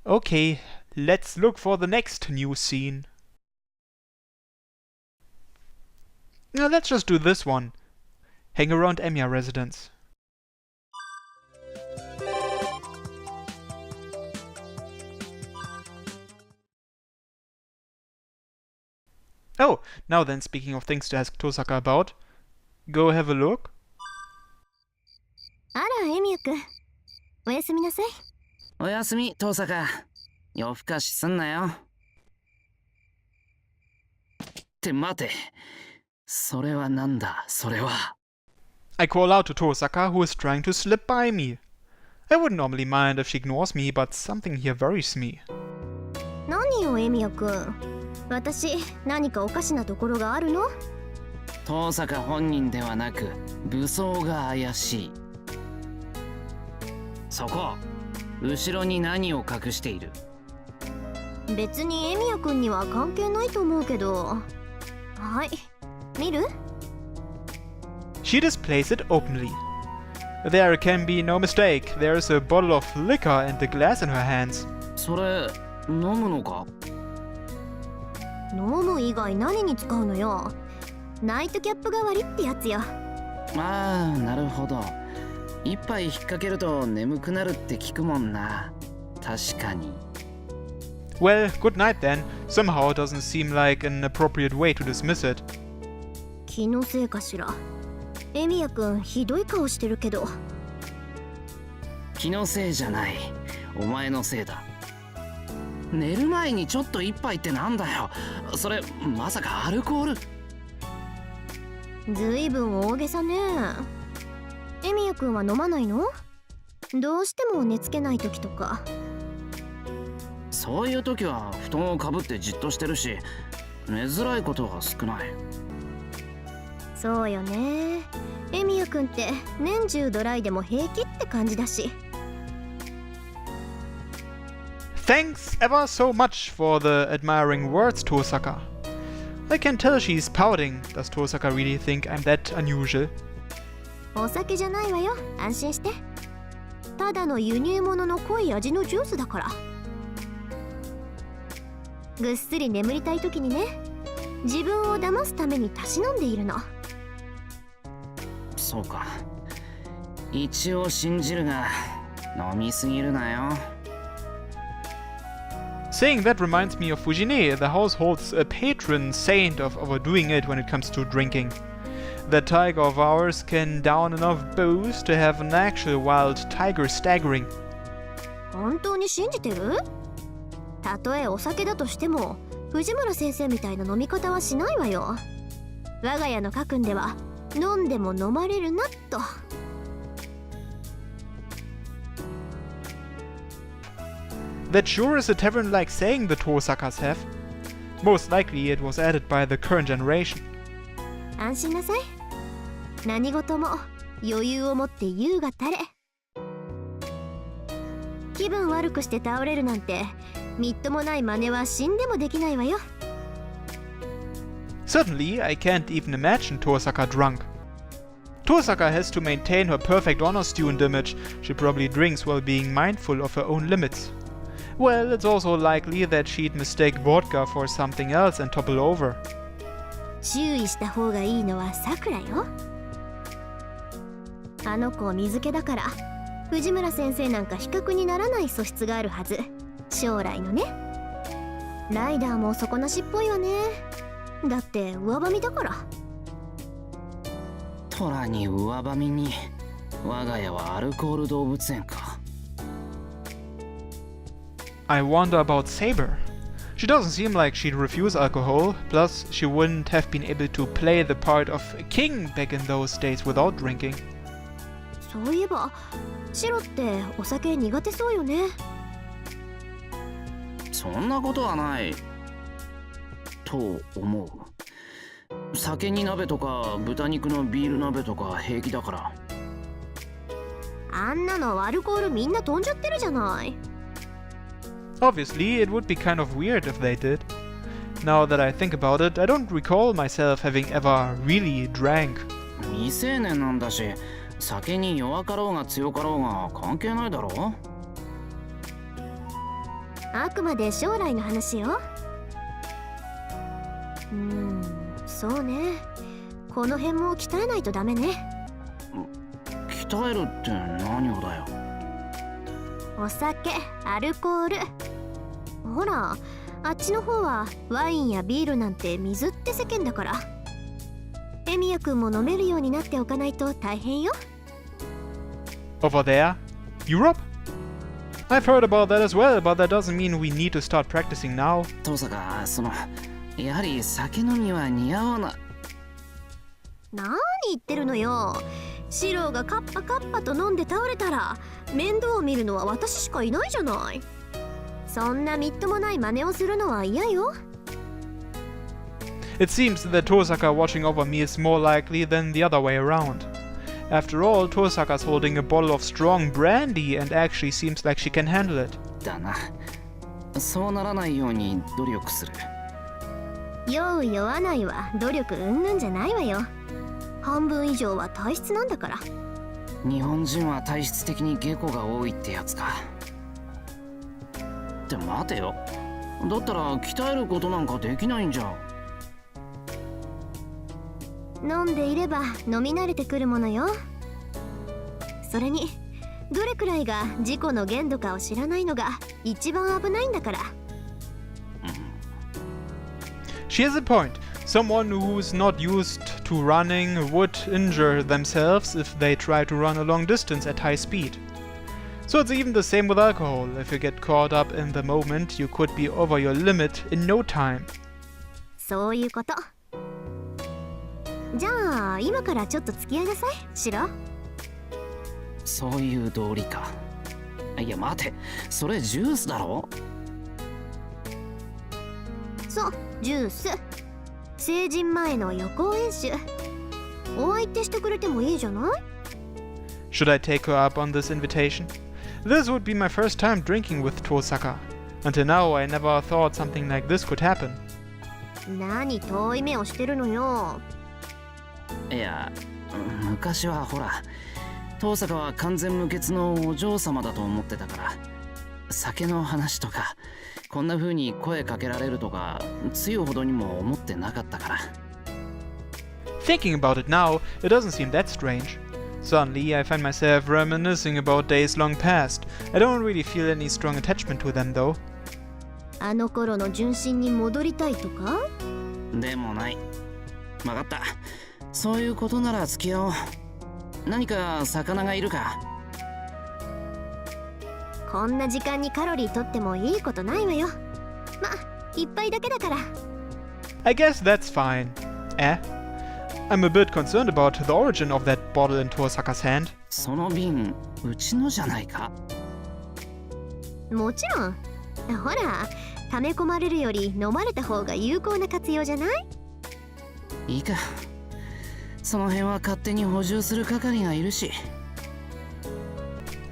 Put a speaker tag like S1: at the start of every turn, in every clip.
S1: Okay, let's look for the next new scene. Now let's just do this one. Hang around Emiya residence. Oh, now then, speaking of things to ask Tosaka about, go have a look.
S2: あら、エミヤくん。おやすみなさい。
S3: おやすみ、遠坂。夜更かしすんなよ。って待て。それはなんだ、それは。
S1: I call out to Tosaka, who is trying to slip by me. I wouldn't normally mind if she ignores me, but something here worries me.
S2: 何よ、エミヤくん。私、何かおかしなところがあるの？
S3: 遠坂本人ではなく、武装が怪しい。そこ、後ろに何を隠している？
S2: 別にエミヤくんには関係ないと思うけど。はい、見る？
S1: She displays it openly. There can be no mistake. There is a bottle of liquor and a glass in her hands.
S3: それ、飲むのか？
S2: 飲む以外何に使うのよ。ナイトキャップ代わりってやつよ。
S3: ああ、なるほど。一杯引っ掛けると眠くなるって聞くもんな。確かに。
S1: Well, good night then. Somehow it doesn't seem like an appropriate way to dismiss it.
S2: 気のせいかしら。エミヤくん、ひどい顔してるけど。
S3: 気のせいじゃない。お前のせいだ。寝る前にちょっと一杯ってなんだよ。それ、まさかアルコール？
S2: ずいぶん大げさね。エミヤくんは飲まないの？どうしても寝つけない時とか。
S3: そういう時は布団をかぶってじっとしてるし、寝づらいことは少ない。
S2: そうよね。エミヤくんって年中ドライでも平気って感じだし。
S1: Thanks ever so much for the admiring words, Tosaka. I can tell she's pouting. Does Tosaka really think I'm that unusual?
S2: お酒じゃないわよ。安心して。ただの輸入物の濃い味のジュースだから。ぐっすり眠りたい時にね、自分を騙すためにたし飲んでいるの。
S3: そうか。一応信じるが、飲みすぎるなよ。
S1: Saying that reminds me of Fujine. The household's a patron saint of overdoing it when it comes to drinking. That tiger of ours can down enough booze to have an actual wild tiger staggering.
S2: 本当に信じてる？たとえお酒だとしても、藤村先生みたいな飲み方はしないわよ。我が家の家訓では、飲んでも飲まれるなと。
S1: That sure is a tavern-like saying the Tosakas have. Most likely it was added by the current generation.
S2: 安心なさい。何事も余裕を持って優雅たれ。気分悪くして倒れるなんてみっともない真似は死んでもできないわよ。
S1: Certainly, I can't even imagine Tosaka drunk. Tosaka has to maintain her perfect honor student image. She probably drinks while being mindful of her own limits. Well, it's also likely that she'd mistake vodka for something else and topple over.
S2: 注意した方がいいのはさくらよ。あの子水気だから藤村先生なんか比較にならない素質があるはず。将来のね。ライダーも底なしっぽいわね。だって上ばみだから。
S3: トラに上ばみに。我が家はアルコール動物園か。
S1: I wonder about Saber. She doesn't seem like she'd refuse alcohol, plus she wouldn't have been able to play the part of a king back in those days without drinking.
S2: そういえばシロってお酒苦手そうよね。
S3: そんなことはないと思う。酒に鍋とか豚肉のビール鍋とか平気だから。
S2: あんなのアルコールみんな飛んじゃってるじゃない。
S1: Obviously, it would be kind of weird if they did. Now that I think about it, I don't recall myself having ever really drank.
S3: 未成年なんだし、酒に弱かろうが強かろうが関係ないだろう。
S2: あくまで将来の話よ。そうね。この辺も鍛えないとダメね。
S3: 鍛えるって何をだよ。
S2: お酒、アルコール。ほら、あっちの方はワインやビールなんて水って世間だから。エミヤくんも飲めるようになっておかないと大変よ。
S1: Over there? Europe? I've heard about that as well, but that doesn't mean we need to start practicing now.
S3: 遠坂、やはり酒飲みは似合わな。
S2: 何言ってるのよ。シローがカッパカッパと飲んで倒れたら面倒を見るのは私しかいないじゃない。そんなみっともない真似をするのは嫌よ。
S1: It seems that Tosaka watching over me is more likely than the other way around. After all, Tosaka's holding a bottle of strong brandy and actually seems like she can handle it.
S3: だな。そうならないように努力する。
S2: 酔う酔わないは努力うんぬんじゃないわよ。半分以上は体質なんだから。
S3: 日本人は体質的に下戸が多いってやつか。って待てよ。だったら鍛えることなんかできないんじゃん。
S2: 飲んでいれば飲み慣れてくるものよ。それにどれくらいが事故の限度かを知らないのが一番危ないんだから。
S1: She has a point. Someone who's not used to running would injure themselves if they try to run a long distance at high speed. So it's even the same with alcohol. If you get caught up in the moment, you could be over your limit in no time.
S2: そういうこと。じゃあ今からちょっと付き合いなさい、シロ。
S3: そういう道理か。いや待て、それジュースだろ。
S2: そう、ジュース。成人前の予行演習。お相手してくれてもいいじゃない？
S1: Should I take her up on this invitation? This would be my first time drinking with Tosaka. Until now, I never thought something like this could happen.
S2: 何遠い目をしてるのよ。
S3: いや、昔はほら、遠坂は完全無欠のお嬢様だと思ってたから、酒の話とかこんな風に声かけられるとかつゆほどにも思ってなかったから。
S1: Thinking about it now, it doesn't seem that strange. Suddenly, I find myself reminiscing about days long past. I don't really feel any strong attachment to them, though.
S2: あの頃の純真に戻りたいとか？
S3: でもない。分かった。そういうことなら付き合おう。何か魚がいるか？
S2: こんな時間にカロリー取ってもいいことないわよ。ま、一杯だけだから。
S1: I guess that's fine. I'm a bit concerned about the origin of that bottle in Tosaka's hand.
S3: その瓶、うちのじゃないか？
S2: もちろん。ほら、溜め込まれるより飲まれた方が有効な活用じゃない？
S3: いいか。その辺は勝手に補充する係がいるし。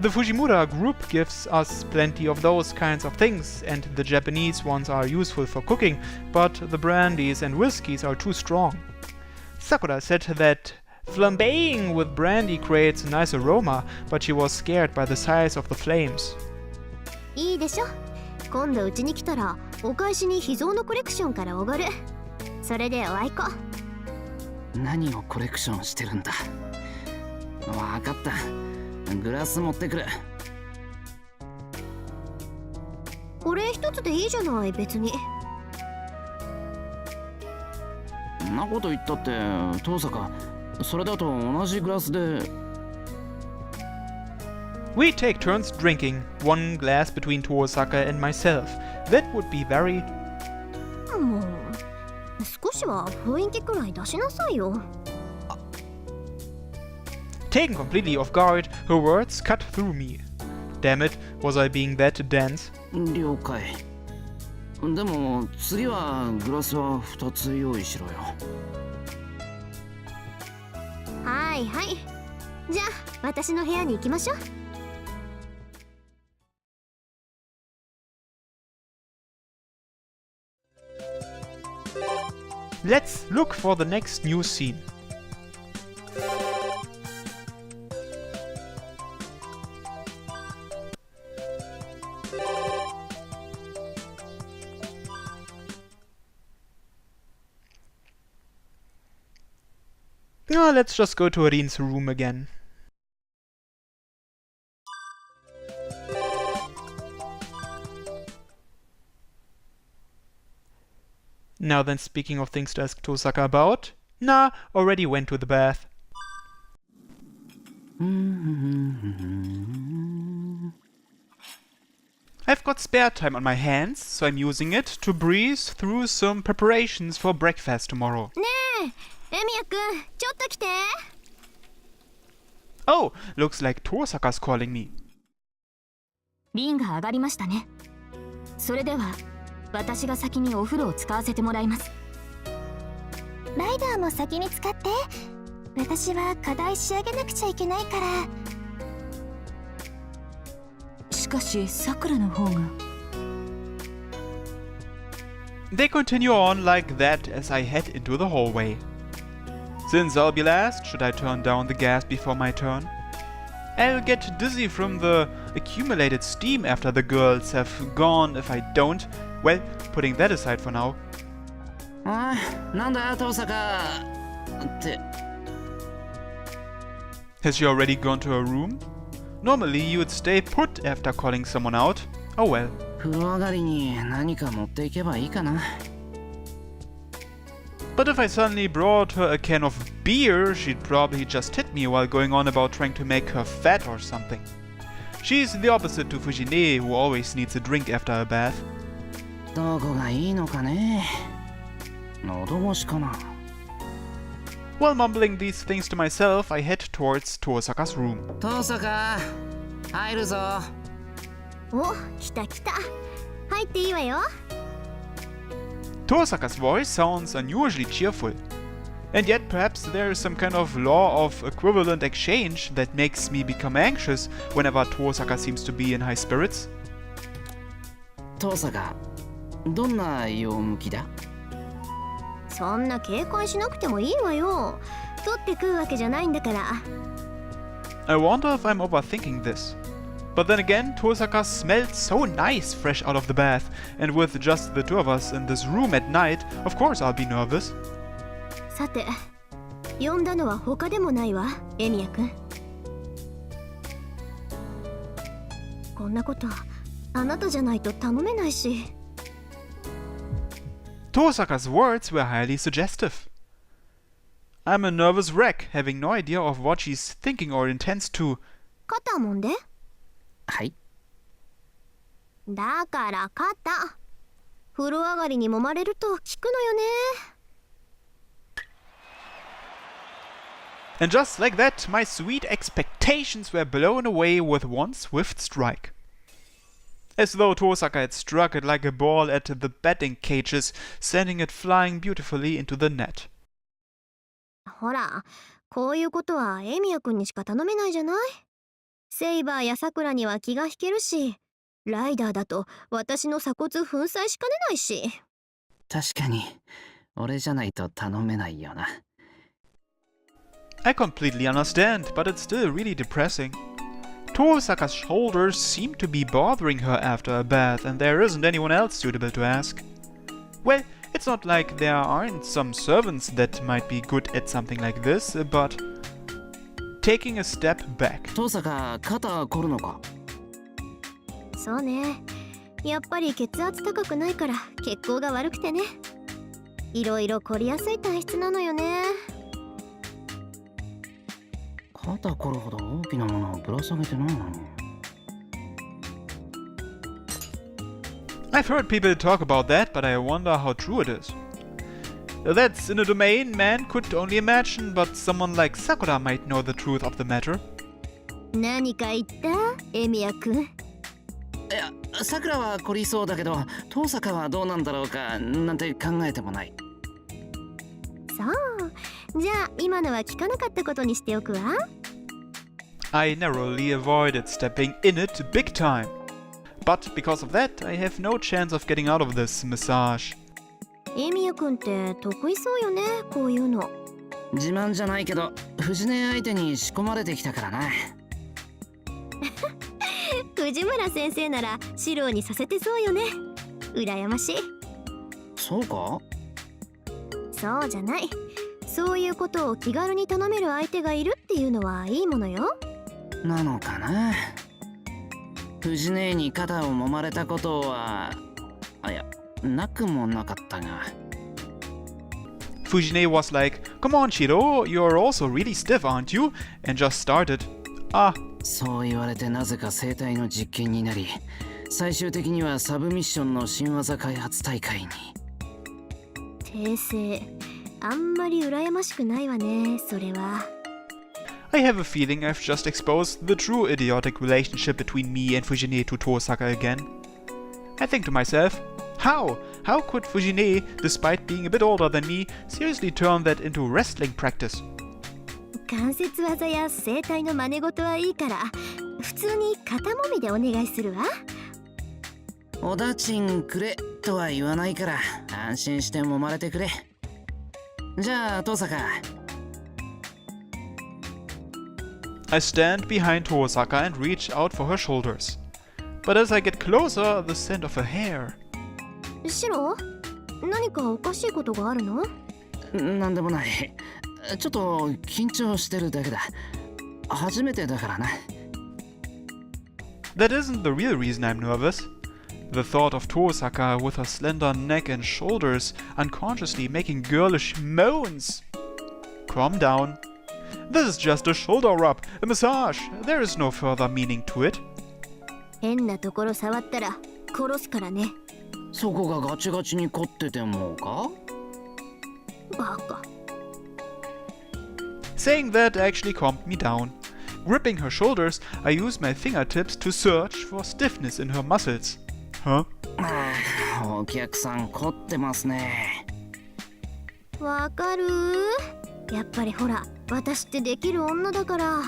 S1: The Fujimura group gives us plenty of those kinds of things, and the Japanese ones are useful for cooking, but the brandies and whiskies are too strong. Sakura said that flambeing with brandy creates a nice aroma, but she was scared by the size of the flames.
S2: いいでしょ。今度うちに来たらお返しに秘蔵のコレクションからおごる。それでおあいこ。
S3: 何をコレクションしてるんだ？わかった。グラス持ってくる。
S2: これ一つでいいじゃない、別に。
S3: んなこと言ったって遠坂、それだと同じグラスで。
S1: We take turns drinking, one glass between Tosaka and myself. That would be very...
S2: もう少しは雰囲気くらい出しなさいよ。
S1: Taken completely off guard, her words cut through me. Damn it, was I being that dense?
S3: 了解。でも次はグラスは2つ用意しろよ。
S2: はいはい。じゃあ私の部屋に行きましょう。
S1: Let's look for the next new scene. Let's just go to Rin's room again. Now then, speaking of things to ask Tosaka about, Na already went to the bath. I've got spare time on my hands, so I'm using it to breeze through some preparations for breakfast tomorrow.
S2: ねえ、エミヤくん、ちょっと来て。
S1: Oh, looks like Tosaka's calling me.
S2: リンが上がりましたね。それでは、私が先にお風呂を使わせてもらいます。ライダーも先に使って。私は課題仕上げなくちゃいけないから。しかし、さくらの方が。
S1: They continue on like that as I head into the hallway. Since I'll be last, should I turn down the gas before my turn? I'll get dizzy from the accumulated steam after the girls have gone if I don't. Well, putting that aside for now.
S3: おい、なんだ遠坂って。
S1: Has she already gone to her room? Normally you would stay put after calling someone out. Oh well.
S3: 風呂上がりに何か持っていけばいいかな。
S1: But if I suddenly brought her a can of beer, she'd probably just hit me while going on about trying to make her fat or something. She's the opposite to Fujine, who always needs a drink after a bath.
S3: どこがいいのかね。喉越しかな。
S1: While mumbling these things to myself, I head towards Tosaka's room.
S3: 遠坂、入るぞ。
S2: お、来た来た。入っていいわよ。
S1: Tosaka's voice sounds unusually cheerful. And yet perhaps there is some kind of law of equivalent exchange that makes me become anxious whenever Tosaka seems to be in high spirits.
S3: 遠坂、どんな用向きだ？
S2: そんな警戒しなくてもいいわよ。取って食うわけじゃないんだから。
S1: I wonder if I'm overthinking this. But then again, Tosaka smelled so nice fresh out of the bath, and with just the two of us in this room at night, of course I'll be nervous.
S2: さて、呼んだのは他でもないわ、エミヤくん。こんなことあなたじゃないと頼めないし。
S1: Tosaka's words were highly suggestive. I'm a nervous wreck, having no idea of what she's thinking or intends to.
S2: 肩もんで？
S3: はい。
S2: だから肩。風呂上がりに揉まれると効くのよね。
S1: And just like that, my sweet expectations were blown away with one swift strike. As though Tosaka had struck it like a ball at the batting cages, sending it flying beautifully into the net.
S2: ほら、こういうことはエミヤくんにしか頼めないじゃない？セイバーやサクラには気が引けるし、ライダーだと私の鎖骨粉砕しかねないし。
S3: 確かに、俺じゃないと頼めないよな。
S1: I completely understand, but it's still really depressing. Tosaka's shoulders seem to be bothering her after a bath, and there isn't anyone else suitable to ask. Well, it's not like there aren't some servants that might be good at something like this, but taking a step back.
S3: 遠坂、肩凝るのか？
S2: そうね。やっぱり血圧高くないから血行が悪くてね。いろいろ凝りやすい体質なのよね。
S3: 肩凝るほど大きなものをぶら下げてないのに。
S1: I've heard people talk about that, but I wonder how true it is. That's in a domain man could only imagine, but someone like Sakura might know the truth of the matter.
S2: 何か言った？エミヤくん。
S3: いや、さくらは凝りそうだけど、遠坂はどうなんだろうかなんて考えてもない。
S2: そう。じゃあ今のは聞かなかったことにしておくわ。
S1: I narrowly avoided stepping in it big time. But because of that, I have no chance of getting out of this massage.
S2: エミヤくんって得意そうよね、こういうの。
S3: 自慢じゃないけど、藤音相手に仕込まれてきたからな。
S2: 藤村先生なら四郎にさせてそうよね。羨ましい。
S3: そうか？
S2: そうじゃない。そういうことを気軽に頼める相手がいるっていうのはいいものよ。
S3: なのかな。藤姉に肩を揉まれたことは、いや、なくもなかったが。
S1: Fujine was like, "Come on, Shiro, you're also really stiff, aren't you?" and just started. Ah,
S3: そう言われてなぜか生体の実験になり、最終的にはサブミッションの新技開発大会に。
S2: 訂正、あんまり羨ましくないわね、それは。
S1: I have a feeling I've just exposed the true idiotic relationship between me and Fujine to Tosaka again. I think to myself, how? How could Fujine, despite being a bit older than me, seriously turn that into wrestling practice?
S2: 関節技や整体の真似事はいいから、普通に肩もみでお願いするわ。
S3: おだちんくれとは言わないから安心して揉まれてくれ。じゃあ登坂。
S1: I stand behind Tosaka and reach out for her shoulders. But as I get closer, the scent of her hair.
S2: シロ、何かおかしいことがあるの？
S3: なんでもない。ちょっと緊張してるだけだ。初めてだからな。
S1: That isn't the real reason I'm nervous. The thought of Tosaka with her slender neck and shoulders unconsciously making girlish moans. Calm down. This is just a shoulder rub, a massage. There is no further meaning to it.
S2: 変なところ触ったら殺すからね。
S3: そこがガチガチに凝っててもか？
S2: バカ。
S1: Saying that actually calmed me down. Gripping her shoulders, I use my fingertips to search for stiffness in her muscles. Huh?
S3: お客さん凝ってますね。
S2: わかる？やっぱりほら、私ってできる女だから。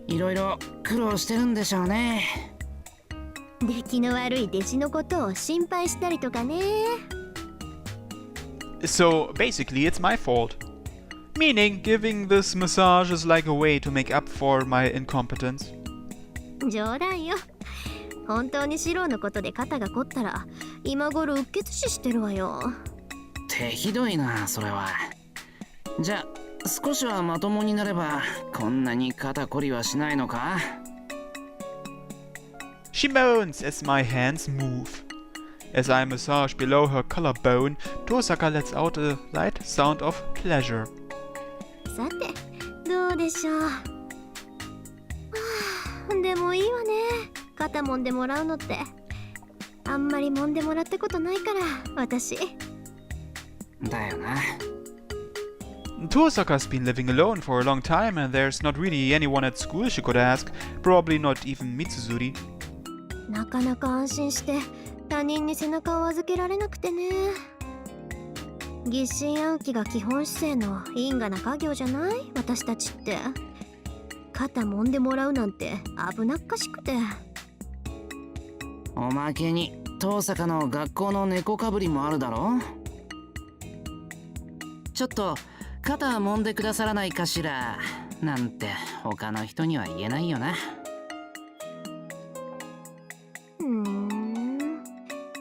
S3: いろいろ苦労してるんでしょうね。
S2: 出来の悪い弟子のことを心配したりとかね。
S1: So basically it's my fault. Meaning giving this massage is like a way to make up for my incompetence.
S2: 冗談よ。本当にシロのことで肩が凝ったら今頃うっ血死してるわよ。
S3: 手ひどいな、それは。じゃあ少しはまともになればこんなに肩こりはしないのか？
S1: She moans as my hands move. As I massage below her collarbone, Tosaka lets out a light sound of pleasure.
S2: さて、どうでしょう。はあ、でもいいわね。肩揉んでもらうのって。あんまり揉んでもらったことないから、私。
S3: だよな。
S1: Tosaka's been living alone for a long time and there's not really anyone at school she could ask, probably not even Mitsuzuri.
S2: なかなか安心して他人に背中を預けられなくてね。疑心暗鬼が基本姿勢の因果な家業じゃない？私たちって。肩揉んでもらうなんて危なっかしくて。
S3: おまけに登坂の学校の猫かぶりもあるだろ。ちょっと肩揉んでくださらないかしらなんて他の人には言えないよな。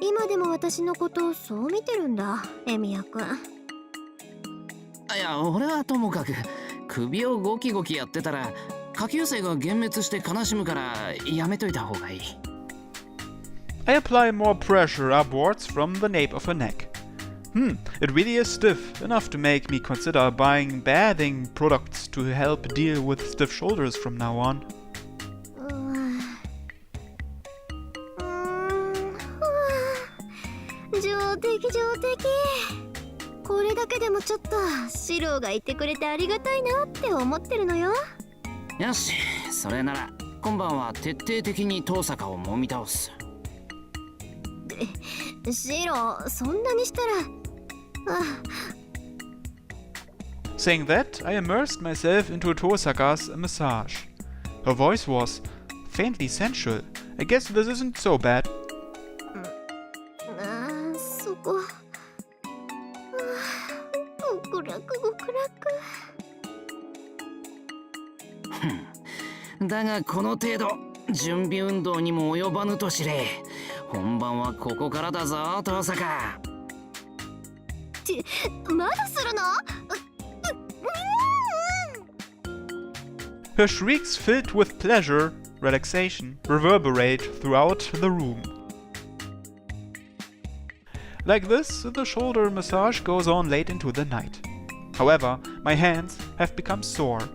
S2: 今でも私のことをそう見てるんだ、エミヤくん。
S3: いや、俺はともかく首をゴキゴキやってたら下級生が幻滅して悲しむからやめといた方がいい。
S1: I apply more pressure upwards from the nape of her neck. It really is stiff, enough to make me consider buying bathing products to help deal with stiff shoulders from now on.
S2: 上出来。これだけでもちょっとシローがいてくれてありがたいなって思ってるのよ。
S3: よし、それなら今晩は徹底的に登坂を揉み倒す。
S2: シロー、そんなにしたら。
S1: Saying that, I immersed myself into Tosaka's massage. Her voice was faintly sensual. I guess this isn't so bad.
S2: そこ。極楽。
S3: だがこの程度準備運動にも及ばぬと知れ。本番はここからだぞ、登坂。
S2: まだするの？
S1: Her shrieks filled with pleasure, relaxation, reverberate throughout the room. Like this, the shoulder massage goes on late into the night. However, my hands have become sore.